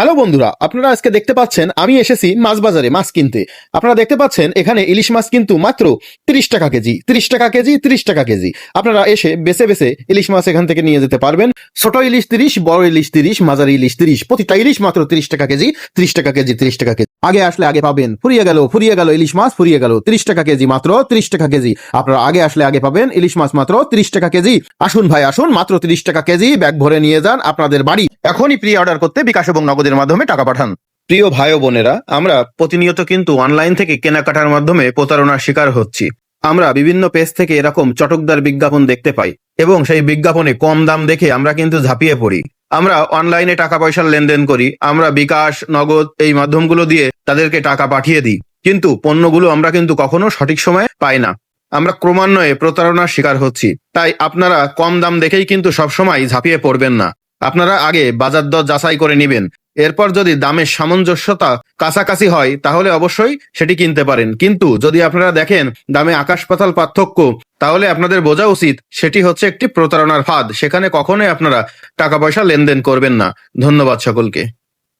Hello বন্ধুরা, আপনারা আজকে দেখতে পাচ্ছেন আমি এসেছি মাছ বাজারে মাছ কিনতে। আপনারা দেখতে পাচ্ছেন এখানে ইলিশ মাছ কিন্তু মাত্র 30 টাকা কেজি, 30 টাকা কেজি, 30 টাকা কেজি। আপনারা এসে বেছে বেছে ইলিশ মাছ এখান থেকে নিয়ে যেতে পারবেন। ছোট ইলিশ 30, বড় ইলিশ 30, মাঝারি ইলিশ 30, প্রতিটা ইলিশ মাত্র 30 টাকা কেজি, 30 টাকা কেজি, 30 টাকা কেজি। আগে আসলে আগে পাবেন, ফুরিয়ে গেল ইলিশ মাছ, ফুরিয়ে গেল। 30 টাকা কেজি, মাত্র 30 টাকা কেজি। আপনারা আগে আসলে আগে পাবেন ইলিশ মাছ মাত্র 30 টাকা কেজি। আসুন ভাই আসুন, মাত্র 30 টাকা কেজি, ব্যাগ ভরে নিয়ে যান আপনাদের বাড়ি। এখনই প্রি অর্ডার করতে বিকাশ এবং নগদের মাধ্যমে টাকা পাঠান। প্রিয় ভাই ও বোনেরা, আমরা প্রতিনিয়ত কিন্তু অনলাইন থেকে কেনাকাটার মাধ্যমে প্রতারণার শিকার হচ্ছি। আমরা বিভিন্ন পেজ থেকে এরকম চটকদার বিজ্ঞাপন দেখতে পাই এবং সেই বিজ্ঞাপনে কম দাম দেখে আমরা কিন্তু ঝাঁপিয়ে পড়ি। আমরা অনলাইনে টাকা পয়সার লেনদেন করি, আমরা বিকাশ, নগদ এই মাধ্যমগুলো দিয়ে তাদেরকে টাকা পাঠিয়ে দিই, কিন্তু পণ্যগুলো আমরা কিন্তু কখনো সঠিক সময়ে পাই না। আমরা ক্রমান্বয়ে প্রতারণার শিকার হচ্ছি। তাই আপনারা কম দাম দেখেই কিন্তু সবসময় ঝাঁপিয়ে পড়বেন না। আপনারা আগে বাজার দর যাচাই করে নেবেন। এরপর যদি দামের সামঞ্জস্যতা কাছাকাছি হয় তাহলে অবশ্যই সেটি কিনতে পারেন, কিন্তু যদি আপনারা দেখেন দামে আকাশ পাতাল পার্থক্য, তাহলে আপনাদের বোঝা উচিত সেটি হচ্ছে একটি প্রতারণার ফাঁদ। সেখানে কখনোই আপনারা টাকা পয়সা লেনদেন করবেন না। ধন্যবাদ সকলকে।